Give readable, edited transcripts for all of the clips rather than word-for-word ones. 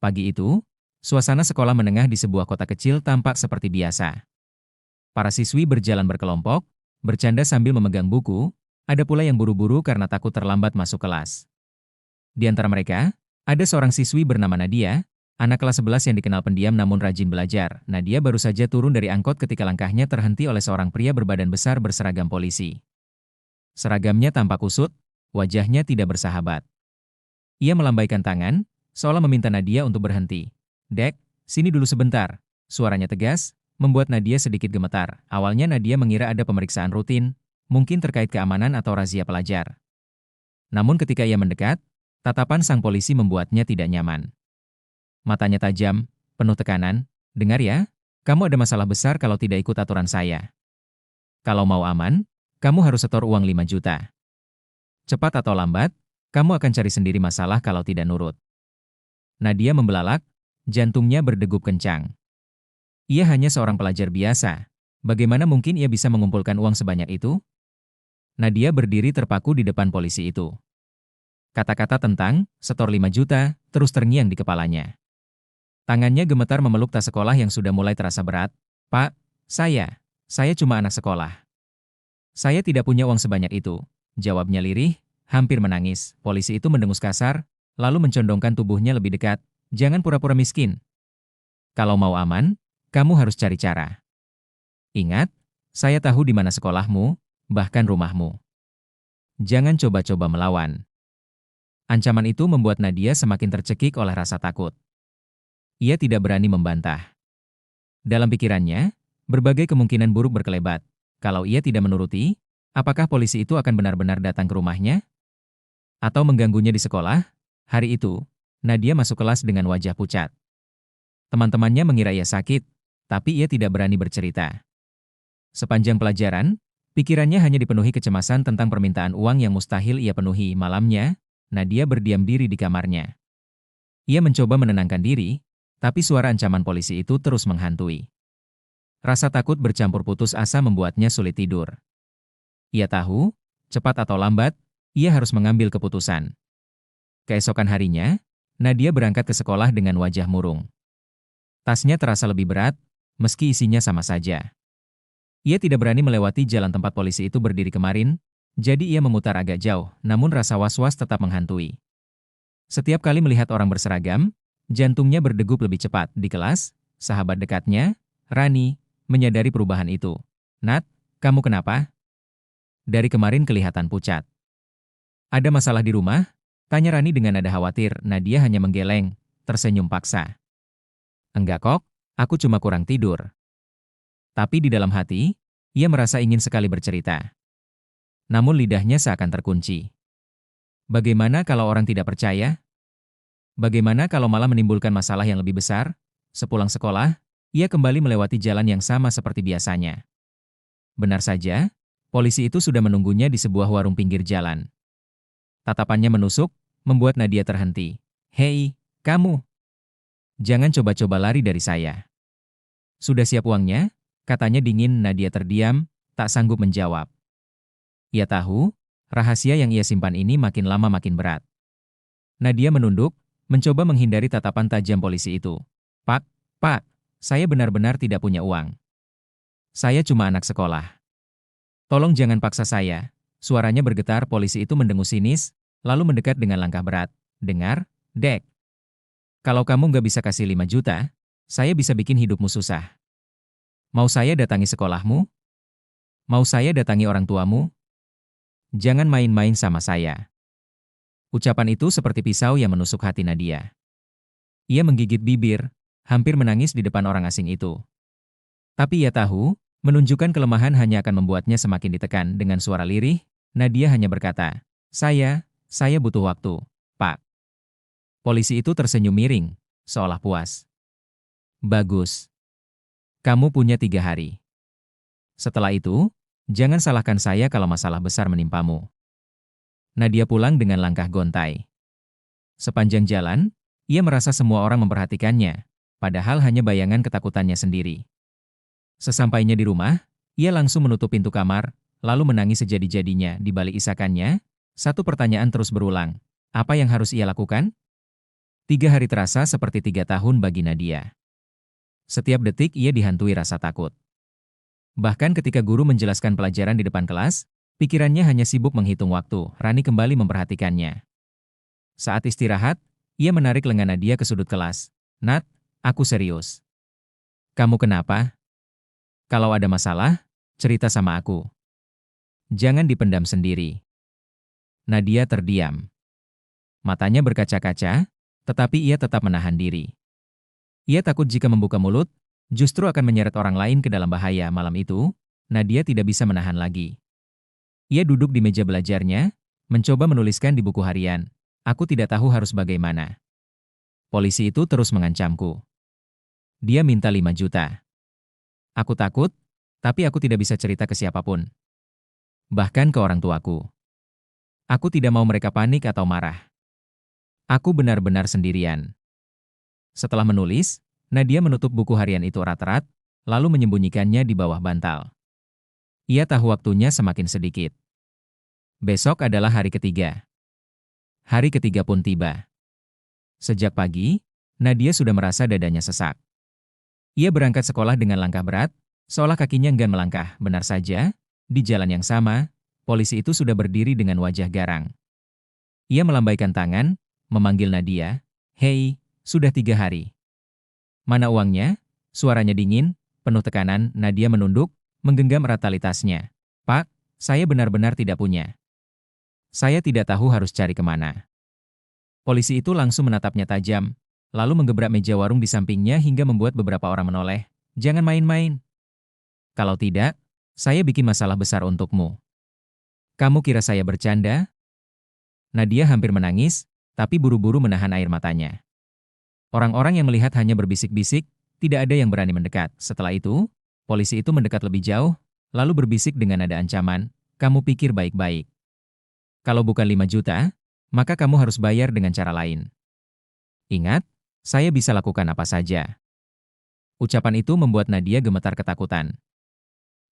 Pagi itu, suasana sekolah menengah di sebuah kota kecil tampak seperti biasa. Para siswi berjalan berkelompok, bercanda sambil memegang buku, ada pula yang buru-buru karena takut terlambat masuk kelas. Di antara mereka, ada seorang siswi bernama Nadia, anak kelas 11 yang dikenal pendiam namun rajin belajar. Nadia baru saja turun dari angkot ketika langkahnya terhenti oleh seorang pria berbadan besar berseragam polisi. Seragamnya tampak kusut, wajahnya tidak bersahabat. Ia melambaikan tangan, seolah meminta Nadia untuk berhenti. "Dek, sini dulu sebentar." Suaranya tegas, membuat Nadia sedikit gemetar. Awalnya Nadia mengira ada pemeriksaan rutin, mungkin terkait keamanan atau razia pelajar. Namun ketika ia mendekat, tatapan sang polisi membuatnya tidak nyaman. Matanya tajam, penuh tekanan. "Dengar ya, kamu ada masalah besar kalau tidak ikut aturan saya. Kalau mau aman, kamu harus setor uang 5 juta. Cepat atau lambat, kamu akan cari sendiri masalah kalau tidak nurut." Nadia membelalak, jantungnya berdegup kencang. Ia hanya seorang pelajar biasa. Bagaimana mungkin ia bisa mengumpulkan uang sebanyak itu? Nadia berdiri terpaku di depan polisi itu. Kata-kata tentang setor 5 juta terus terngiang di kepalanya. Tangannya gemetar memeluk tas sekolah yang sudah mulai terasa berat. "Pak, saya cuma anak sekolah. Saya tidak punya uang sebanyak itu," jawabnya lirih, hampir menangis. Polisi itu mendengus kasar, lalu mencondongkan tubuhnya lebih dekat. "Jangan pura-pura miskin. Kalau mau aman, kamu harus cari cara. Ingat, saya tahu di mana sekolahmu, bahkan rumahmu. Jangan coba-coba melawan." Ancaman itu membuat Nadia semakin tercekik oleh rasa takut. Ia tidak berani membantah. Dalam pikirannya, berbagai kemungkinan buruk berkelebat. Kalau ia tidak menuruti, apakah polisi itu akan benar-benar datang ke rumahnya? Atau mengganggunya di sekolah? Hari itu, Nadia masuk kelas dengan wajah pucat. Teman-temannya mengira ia sakit, tapi ia tidak berani bercerita. Sepanjang pelajaran, pikirannya hanya dipenuhi kecemasan tentang permintaan uang yang mustahil ia penuhi. Malamnya, Nadia berdiam diri di kamarnya. Ia mencoba menenangkan diri, tapi suara ancaman polisi itu terus menghantui. Rasa takut bercampur putus asa membuatnya sulit tidur. Ia tahu, cepat atau lambat, ia harus mengambil keputusan. Keesokan harinya, Nadia berangkat ke sekolah dengan wajah murung. Tasnya terasa lebih berat, meski isinya sama saja. Ia tidak berani melewati jalan tempat polisi itu berdiri kemarin, jadi ia memutar agak jauh, namun rasa was-was tetap menghantui. Setiap kali melihat orang berseragam, jantungnya berdegup lebih cepat. Di kelas, sahabat dekatnya, Rani, menyadari perubahan itu. "Nat, kamu kenapa? Dari kemarin kelihatan pucat." "Ada masalah di rumah?" tanya Rani dengan nada khawatir. Nadia hanya menggeleng, tersenyum paksa. "Enggak kok, aku cuma kurang tidur." Tapi di dalam hati, ia merasa ingin sekali bercerita. Namun lidahnya seakan terkunci. Bagaimana kalau orang tidak percaya? Bagaimana kalau malah menimbulkan masalah yang lebih besar? Sepulang sekolah, ia kembali melewati jalan yang sama seperti biasanya. Benar saja, polisi itu sudah menunggunya di sebuah warung pinggir jalan. Tatapannya menusuk, membuat Nadia terhenti. "Hei, kamu! Jangan coba-coba lari dari saya." "Sudah siap uangnya?" katanya dingin. Nadia terdiam, tak sanggup menjawab. Ia tahu, rahasia yang ia simpan ini makin lama makin berat. Nadia menunduk, mencoba menghindari tatapan tajam polisi itu. Pak, saya benar-benar tidak punya uang. Saya cuma anak sekolah. Tolong jangan paksa saya." Suaranya bergetar. Polisi itu mendengus sinis, lalu mendekat dengan langkah berat. "Dengar, Dek. Kalau kamu nggak bisa kasih 5 juta, saya bisa bikin hidupmu susah. Mau saya datangi sekolahmu? Mau saya datangi orang tuamu? Jangan main-main sama saya." Ucapan itu seperti pisau yang menusuk hati Nadia. Ia menggigit bibir, hampir menangis di depan orang asing itu. Tapi ia tahu, menunjukkan kelemahan hanya akan membuatnya semakin ditekan. Dengan suara lirih, Nadia hanya berkata, Saya butuh waktu, Pak." Polisi itu tersenyum miring, seolah puas. "Bagus. Kamu punya 3 hari. Setelah itu, jangan salahkan saya kalau masalah besar menimpamu." Nadia pulang dengan langkah gontai. Sepanjang jalan, ia merasa semua orang memperhatikannya, padahal hanya bayangan ketakutannya sendiri. Sesampainya di rumah, ia langsung menutup pintu kamar, lalu menangis sejadi-jadinya. Di balik isakannya, satu pertanyaan terus berulang. Apa yang harus ia lakukan? 3 hari terasa seperti 3 tahun bagi Nadia. Setiap detik ia dihantui rasa takut. Bahkan ketika guru menjelaskan pelajaran di depan kelas, pikirannya hanya sibuk menghitung waktu. Rani kembali memperhatikannya. Saat istirahat, ia menarik lengan Nadia ke sudut kelas. "Nat, aku serius. Kamu kenapa? Kalau ada masalah, cerita sama aku. Jangan dipendam sendiri." Nadia terdiam. Matanya berkaca-kaca, tetapi ia tetap menahan diri. Ia takut jika membuka mulut, justru akan menyeret orang lain ke dalam bahaya. Malam itu, Nadia tidak bisa menahan lagi. Ia duduk di meja belajarnya, mencoba menuliskan di buku harian. "Aku tidak tahu harus bagaimana. Polisi itu terus mengancamku. Dia minta 5 juta. Aku takut, tapi aku tidak bisa cerita ke siapapun. Bahkan ke orang tuaku. Aku tidak mau mereka panik atau marah. Aku benar-benar sendirian." Setelah menulis, Nadia menutup buku harian itu erat-erat, lalu menyembunyikannya di bawah bantal. Ia tahu waktunya semakin sedikit. Besok adalah hari ketiga. Hari ketiga pun tiba. Sejak pagi, Nadia sudah merasa dadanya sesak. Ia berangkat sekolah dengan langkah berat, seolah kakinya enggan melangkah. Benar saja, di jalan yang sama, polisi itu sudah berdiri dengan wajah garang. Ia melambaikan tangan, memanggil Nadia. "Hei, sudah 3 hari. Mana uangnya?" Suaranya dingin, penuh tekanan. Nadia menunduk, menggenggam erat tali tasnya. "Pak, saya benar-benar tidak punya. Saya tidak tahu harus cari kemana." Polisi itu langsung menatapnya tajam, lalu menggebrak meja warung di sampingnya hingga membuat beberapa orang menoleh. "Jangan main-main. Kalau tidak, saya bikin masalah besar untukmu. Kamu kira saya bercanda?" Nadia hampir menangis, tapi buru-buru menahan air matanya. Orang-orang yang melihat hanya berbisik-bisik, tidak ada yang berani mendekat. Setelah itu, polisi itu mendekat lebih jauh, lalu berbisik dengan nada ancaman. "Kamu pikir baik-baik. Kalau bukan 5 juta, maka kamu harus bayar dengan cara lain. Ingat, saya bisa lakukan apa saja." Ucapan itu membuat Nadia gemetar ketakutan.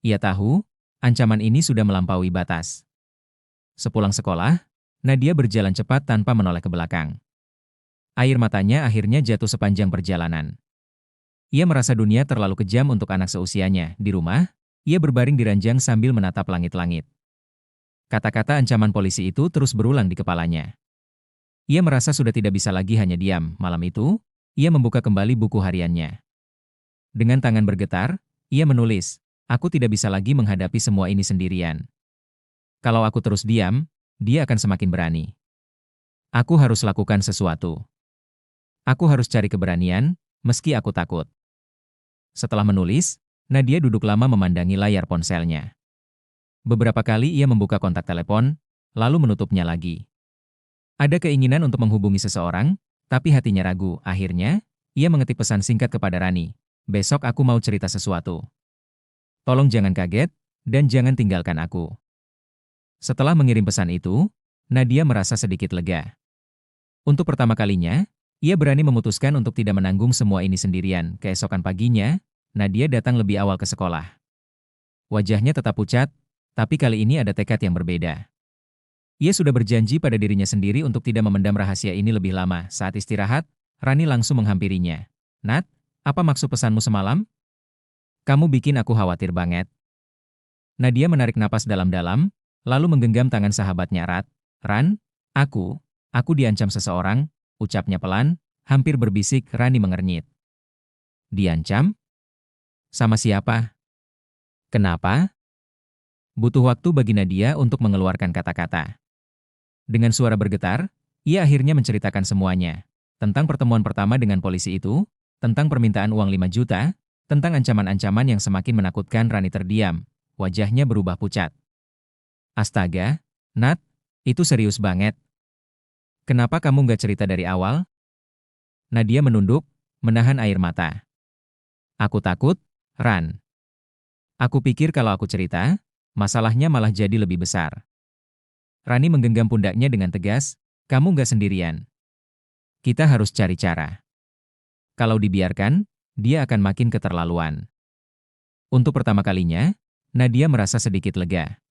Ia tahu, ancaman ini sudah melampaui batas. Sepulang sekolah, Nadia berjalan cepat tanpa menoleh ke belakang. Air matanya akhirnya jatuh sepanjang perjalanan. Ia merasa dunia terlalu kejam untuk anak seusianya. Di rumah, ia berbaring di ranjang sambil menatap langit-langit. Kata-kata ancaman polisi itu terus berulang di kepalanya. Ia merasa sudah tidak bisa lagi hanya diam. Malam itu, ia membuka kembali buku hariannya. Dengan tangan bergetar, ia menulis, "Aku tidak bisa lagi menghadapi semua ini sendirian. Kalau aku terus diam, dia akan semakin berani. Aku harus lakukan sesuatu. Aku harus cari keberanian, meski aku takut." Setelah menulis, Nadia duduk lama memandangi layar ponselnya. Beberapa kali ia membuka kontak telepon, lalu menutupnya lagi. Ada keinginan untuk menghubungi seseorang, tapi hatinya ragu. Akhirnya, ia mengetik pesan singkat kepada Rani. "Besok aku mau cerita sesuatu. Tolong jangan kaget, dan jangan tinggalkan aku." Setelah mengirim pesan itu, Nadia merasa sedikit lega. Untuk pertama kalinya, ia berani memutuskan untuk tidak menanggung semua ini sendirian. Keesokan paginya, Nadia datang lebih awal ke sekolah. Wajahnya tetap pucat, tapi kali ini ada tekad yang berbeda. Ia sudah berjanji pada dirinya sendiri untuk tidak memendam rahasia ini lebih lama. Saat istirahat, Rani langsung menghampirinya. "Nat, apa maksud pesanmu semalam? Kamu bikin aku khawatir banget." Nadia menarik napas dalam-dalam, lalu menggenggam tangan sahabatnya erat. "Ran, aku diancam seseorang," ucapnya pelan, hampir berbisik. Rani mengernyit. "Diancam? Sama siapa? Kenapa?" Butuh waktu bagi Nadia untuk mengeluarkan kata-kata. Dengan suara bergetar, ia akhirnya menceritakan semuanya. Tentang pertemuan pertama dengan polisi itu, tentang permintaan uang 5 juta, tentang ancaman-ancaman yang semakin menakutkan. Rani terdiam, wajahnya berubah pucat. "Astaga, Nat, itu serius banget. Kenapa kamu nggak cerita dari awal?" Nadia menunduk, menahan air mata. "Aku takut, Ran. Aku pikir kalau aku cerita, masalahnya malah jadi lebih besar." Rani menggenggam pundaknya dengan tegas, "Kamu nggak sendirian. Kita harus cari cara. Kalau dibiarkan, dia akan makin keterlaluan." Untuk pertama kalinya, Nadia merasa sedikit lega.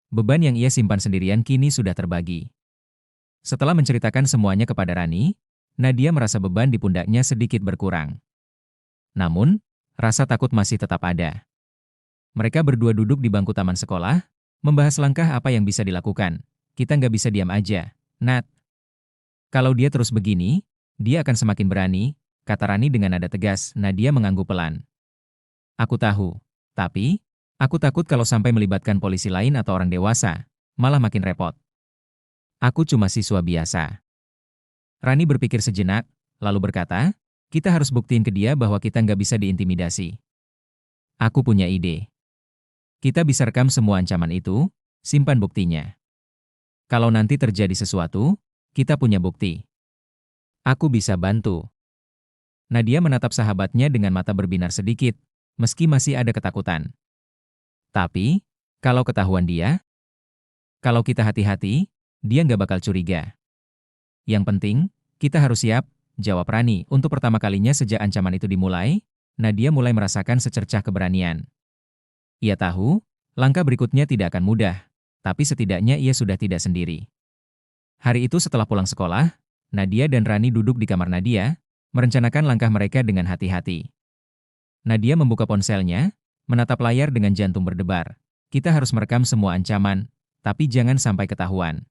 Beban yang ia simpan sendirian kini sudah terbagi. Setelah menceritakan semuanya kepada Rani, Nadia merasa beban di pundaknya sedikit berkurang. Namun, rasa takut masih tetap ada. Mereka berdua duduk di bangku taman sekolah, membahas langkah apa yang bisa dilakukan. Kita nggak bisa diam aja, Nat. Kalau dia terus begini, dia akan semakin berani, kata Rani dengan nada tegas. Nadia mengangguk pelan. Aku tahu, tapi aku takut kalau sampai melibatkan polisi lain atau orang dewasa, malah makin repot. Aku cuma siswa biasa. Rani berpikir sejenak, lalu berkata, kita harus buktiin ke dia bahwa kita nggak bisa diintimidasi. Aku punya ide. Kita bisa rekam semua ancaman itu, simpan buktinya. Kalau nanti terjadi sesuatu, kita punya bukti. Aku bisa bantu. Nadia menatap sahabatnya dengan mata berbinar sedikit, meski masih ada ketakutan. Tapi, kalau ketahuan dia, kalau kita hati-hati, dia nggak bakal curiga. Yang penting, kita harus siap, jawab Rani. Untuk pertama kalinya sejak ancaman itu dimulai, Nadia mulai merasakan secercah keberanian. Ia tahu, langkah berikutnya tidak akan mudah, tapi setidaknya ia sudah tidak sendiri. Hari itu setelah pulang sekolah, Nadia dan Rani duduk di kamar Nadia, merencanakan langkah mereka dengan hati-hati. Nadia membuka ponselnya, menatap layar dengan jantung berdebar. Kita harus merekam semua ancaman, tapi jangan sampai ketahuan.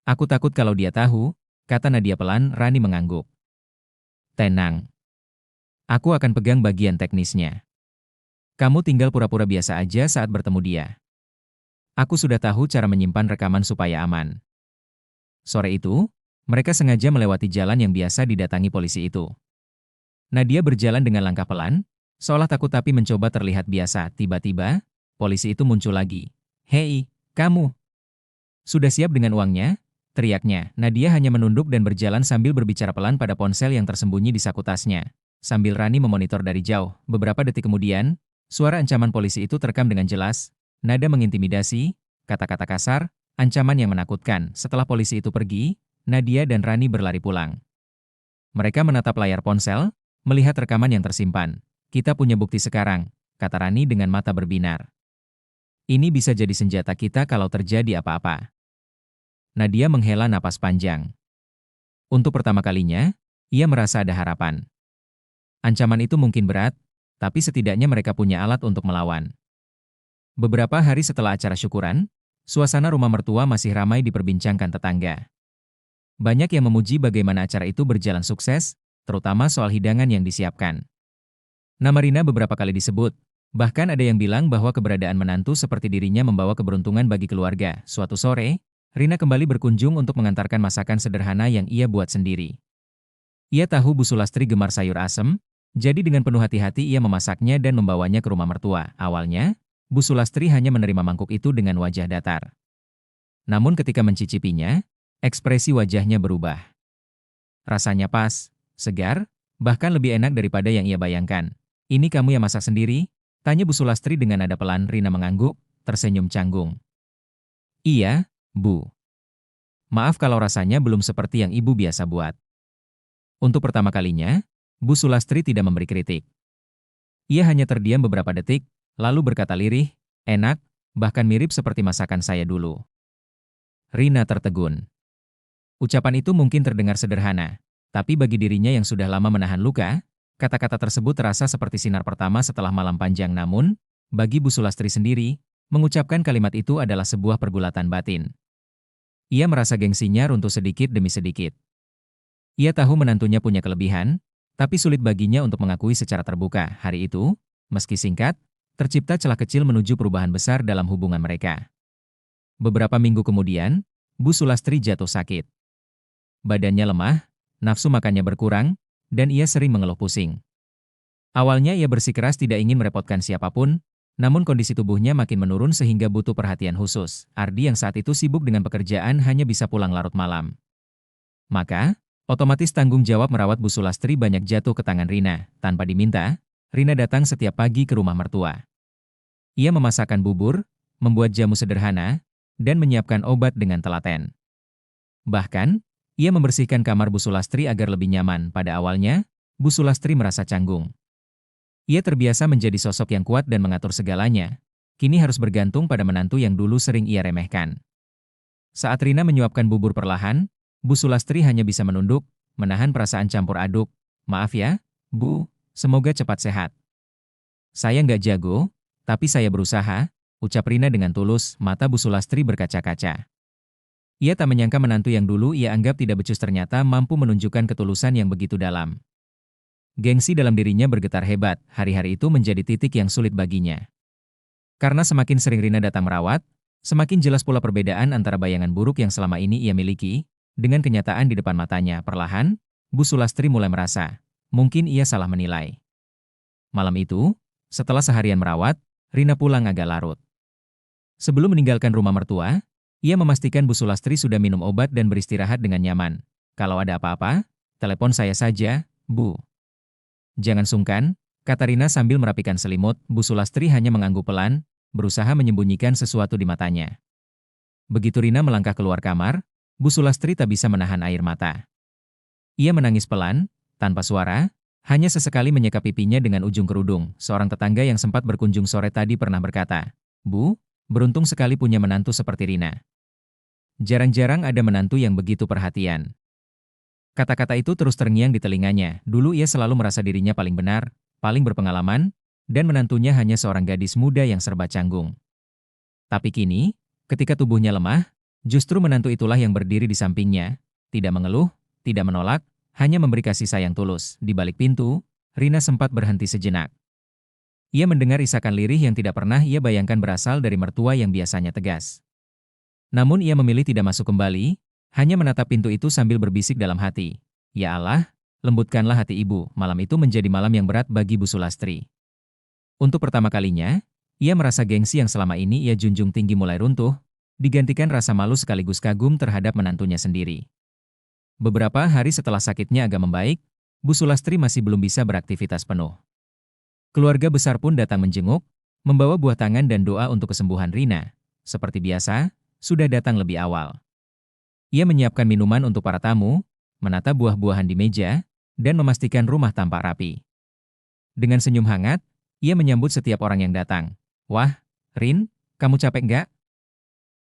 Aku takut kalau dia tahu, kata Nadia pelan. Rani mengangguk. Tenang. Aku akan pegang bagian teknisnya. Kamu tinggal pura-pura biasa aja saat bertemu dia. Aku sudah tahu cara menyimpan rekaman supaya aman. Sore itu, mereka sengaja melewati jalan yang biasa didatangi polisi itu. Nadia berjalan dengan langkah pelan, seolah takut tapi mencoba terlihat biasa. Tiba-tiba, polisi itu muncul lagi. Hei, kamu! Sudah siap dengan uangnya? Teriaknya. Nadia hanya menunduk dan berjalan sambil berbicara pelan pada ponsel yang tersembunyi di saku tasnya. Sambil Rani memonitor dari jauh, beberapa detik kemudian, suara ancaman polisi itu terekam dengan jelas, nada mengintimidasi, kata-kata kasar, ancaman yang menakutkan. Setelah polisi itu pergi, Nadia dan Rani berlari pulang. Mereka menatap layar ponsel, melihat rekaman yang tersimpan. Kita punya bukti sekarang, kata Rani dengan mata berbinar. Ini bisa jadi senjata kita kalau terjadi apa-apa. Nadia menghela napas panjang. Untuk pertama kalinya, ia merasa ada harapan. Ancaman itu mungkin berat, tapi setidaknya mereka punya alat untuk melawan. Beberapa hari setelah acara syukuran, suasana rumah mertua masih ramai diperbincangkan tetangga. Banyak yang memuji bagaimana acara itu berjalan sukses, terutama soal hidangan yang disiapkan. Nama Rina beberapa kali disebut, bahkan ada yang bilang bahwa keberadaan menantu seperti dirinya membawa keberuntungan bagi keluarga. Suatu sore, Rina kembali berkunjung untuk mengantarkan masakan sederhana yang ia buat sendiri. Ia tahu Bu Sulastri gemar sayur asem, jadi dengan penuh hati-hati ia memasaknya dan membawanya ke rumah mertua. Awalnya, Bu Sulastri hanya menerima mangkuk itu dengan wajah datar. Namun ketika mencicipinya, ekspresi wajahnya berubah. Rasanya pas, segar, bahkan lebih enak daripada yang ia bayangkan. Ini kamu yang masak sendiri? Tanya Bu Sulastri dengan nada pelan. Rina mengangguk, tersenyum canggung. Iya, Bu. Maaf kalau rasanya belum seperti yang Ibu biasa buat. Untuk pertama kalinya, Bu Sulastri tidak memberi kritik. Ia hanya terdiam beberapa detik, lalu berkata lirih, enak, bahkan mirip seperti masakan saya dulu. Rina tertegun. Ucapan itu mungkin terdengar sederhana, tapi bagi dirinya yang sudah lama menahan luka, kata-kata tersebut terasa seperti sinar pertama setelah malam panjang. Namun, bagi Bu Sulastri sendiri, mengucapkan kalimat itu adalah sebuah pergulatan batin. Ia merasa gengsinya runtuh sedikit demi sedikit. Ia tahu menantunya punya kelebihan, tapi sulit baginya untuk mengakui secara terbuka. Hari itu, meski singkat, tercipta celah kecil menuju perubahan besar dalam hubungan mereka. Beberapa minggu kemudian, Bu Sulastri jatuh sakit. Badannya lemah, nafsu makannya berkurang, dan ia sering mengeluh pusing. Awalnya ia bersikeras tidak ingin merepotkan siapapun, namun kondisi tubuhnya makin menurun sehingga butuh perhatian khusus. Ardi yang saat itu sibuk dengan pekerjaan hanya bisa pulang larut malam. Maka, otomatis tanggung jawab merawat Bu Sulastri banyak jatuh ke tangan Rina. Tanpa diminta, Rina datang setiap pagi ke rumah mertua. Ia memasakkan bubur, membuat jamu sederhana, dan menyiapkan obat dengan telaten. Bahkan, ia membersihkan kamar Bu Sulastri agar lebih nyaman. Pada awalnya, Bu Sulastri merasa canggung. Ia terbiasa menjadi sosok yang kuat dan mengatur segalanya. Kini harus bergantung pada menantu yang dulu sering ia remehkan. Saat Rina menyuapkan bubur perlahan, Bu Sulastri hanya bisa menunduk, menahan perasaan campur aduk. Maaf ya, Bu, semoga cepat sehat. Saya nggak jago, tapi saya berusaha, ucap Rina dengan tulus, mata Bu Sulastri berkaca-kaca. Ia tak menyangka menantu yang dulu ia anggap tidak becus ternyata mampu menunjukkan ketulusan yang begitu dalam. Gengsi dalam dirinya bergetar hebat, hari-hari itu menjadi titik yang sulit baginya. Karena semakin sering Rina datang merawat, semakin jelas pula perbedaan antara bayangan buruk yang selama ini ia miliki, dengan kenyataan di depan matanya. Perlahan, Bu Sulastri mulai merasa, mungkin ia salah menilai. Malam itu, setelah seharian merawat, Rina pulang agak larut. Sebelum meninggalkan rumah mertua, ia memastikan Bu Sulastri sudah minum obat dan beristirahat dengan nyaman. Kalau ada apa-apa, telepon saya saja, Bu. Jangan sungkan, kata Rina sambil merapikan selimut. Bu Sulastri hanya mengangguk pelan, berusaha menyembunyikan sesuatu di matanya. Begitu Rina melangkah keluar kamar, Bu Sulastri tak bisa menahan air mata. Ia menangis pelan, tanpa suara, hanya sesekali menyeka pipinya dengan ujung kerudung. Seorang tetangga yang sempat berkunjung sore tadi pernah berkata, Bu, beruntung sekali punya menantu seperti Rina. Jarang-jarang ada menantu yang begitu perhatian. Kata-kata itu terus terngiang di telinganya. Dulu ia selalu merasa dirinya paling benar, paling berpengalaman, dan menantunya hanya seorang gadis muda yang serba canggung. Tapi kini, ketika tubuhnya lemah, justru menantu itulah yang berdiri di sampingnya, tidak mengeluh, tidak menolak, hanya memberi kasih sayang tulus. Di balik pintu, Rina sempat berhenti sejenak. Ia mendengar isakan lirih yang tidak pernah ia bayangkan berasal dari mertua yang biasanya tegas. Namun ia memilih tidak masuk kembali, hanya menatap pintu itu sambil berbisik dalam hati. Ya Allah, lembutkanlah hati ibu. Malam itu menjadi malam yang berat bagi Bu Sulastri. Untuk pertama kalinya, ia merasa gengsi yang selama ini ia junjung tinggi mulai runtuh, digantikan rasa malu sekaligus kagum terhadap menantunya sendiri. Beberapa hari setelah sakitnya agak membaik, Bu Sulastri masih belum bisa beraktivitas penuh. Keluarga besar pun datang menjenguk, membawa buah tangan dan doa untuk kesembuhan Rina. Seperti biasa, sudah datang lebih awal. Ia menyiapkan minuman untuk para tamu, menata buah-buahan di meja, dan memastikan rumah tampak rapi. Dengan senyum hangat, ia menyambut setiap orang yang datang. Wah, Rin, kamu capek nggak?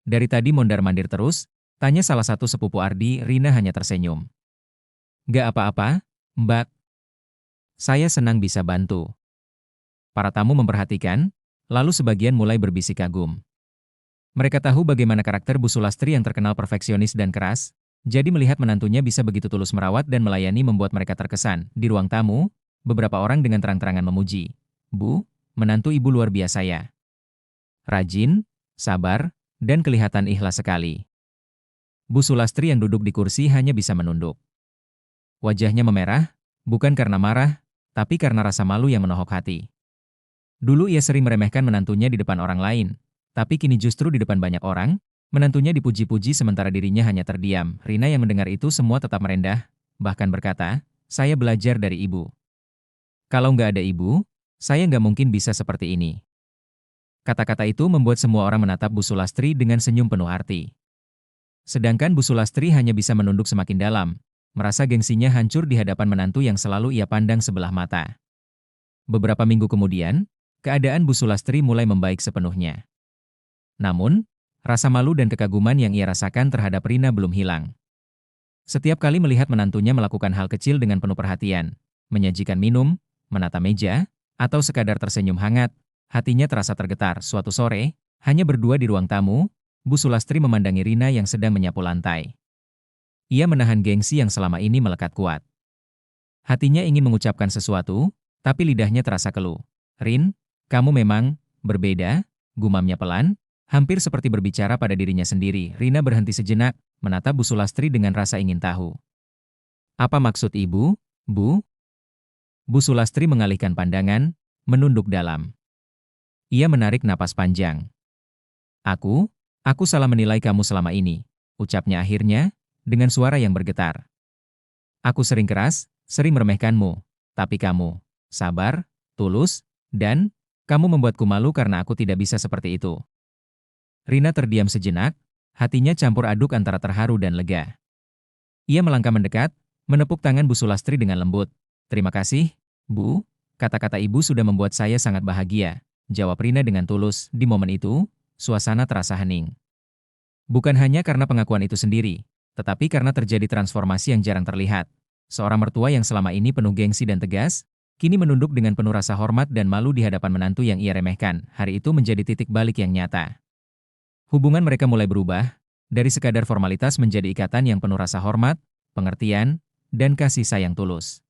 Dari tadi mondar-mandir terus, tanya salah satu sepupu Ardi. Rina hanya tersenyum. Nggak apa-apa, Mbak. Saya senang bisa bantu. Para tamu memperhatikan, lalu sebagian mulai berbisik kagum. Mereka tahu bagaimana karakter Bu Sulastri yang terkenal perfeksionis dan keras, jadi melihat menantunya bisa begitu tulus merawat dan melayani membuat mereka terkesan. Di ruang tamu, beberapa orang dengan terang-terangan memuji. Bu, menantu ibu luar biasa ya. Rajin, sabar, dan kelihatan ikhlas sekali. Bu Sulastri yang duduk di kursi hanya bisa menunduk. Wajahnya memerah, bukan karena marah, tapi karena rasa malu yang menohok hati. Dulu ia sering meremehkan menantunya di depan orang lain, tapi kini justru di depan banyak orang, menantunya dipuji-puji sementara dirinya hanya terdiam. Rina yang mendengar itu semua tetap merendah, bahkan berkata, saya belajar dari ibu. Kalau nggak ada ibu, saya nggak mungkin bisa seperti ini. Kata-kata itu membuat semua orang menatap Bu Sulastri dengan senyum penuh arti. Sedangkan Bu Sulastri hanya bisa menunduk semakin dalam, merasa gengsinya hancur di hadapan menantu yang selalu ia pandang sebelah mata. Beberapa minggu kemudian, keadaan Bu Sulastri mulai membaik sepenuhnya. Namun, rasa malu dan kekaguman yang ia rasakan terhadap Rina belum hilang. Setiap kali melihat menantunya melakukan hal kecil dengan penuh perhatian, menyajikan minum, menata meja, atau sekadar tersenyum hangat, hatinya terasa tergetar. Suatu sore, hanya berdua di ruang tamu, Bu Sulastri memandangi Rina yang sedang menyapu lantai. Ia menahan gengsi yang selama ini melekat kuat. Hatinya ingin mengucapkan sesuatu, tapi lidahnya terasa keluh. Rin, kamu memang berbeda, gumamnya pelan, hampir seperti berbicara pada dirinya sendiri. Rina berhenti sejenak, menatap Bu Sulastri dengan rasa ingin tahu. Apa maksud ibu, Bu? Bu Sulastri mengalihkan pandangan, menunduk dalam. Ia menarik napas panjang. Aku salah menilai kamu selama ini, ucapnya akhirnya, dengan suara yang bergetar. Aku sering keras, sering meremehkanmu, tapi kamu sabar, tulus, dan kamu membuatku malu karena aku tidak bisa seperti itu. Rina terdiam sejenak, hatinya campur aduk antara terharu dan lega. Ia melangkah mendekat, menepuk tangan Bu Sulastri dengan lembut. Terima kasih, Bu, kata-kata ibu sudah membuat saya sangat bahagia, jawab Rina dengan tulus. Di momen itu, suasana terasa hening. Bukan hanya karena pengakuan itu sendiri, tetapi karena terjadi transformasi yang jarang terlihat. Seorang mertua yang selama ini penuh gengsi dan tegas, kini menunduk dengan penuh rasa hormat dan malu di hadapan menantu yang ia remehkan. Hari itu menjadi titik balik yang nyata. Hubungan mereka mulai berubah, dari sekadar formalitas menjadi ikatan yang penuh rasa hormat, pengertian, dan kasih sayang tulus.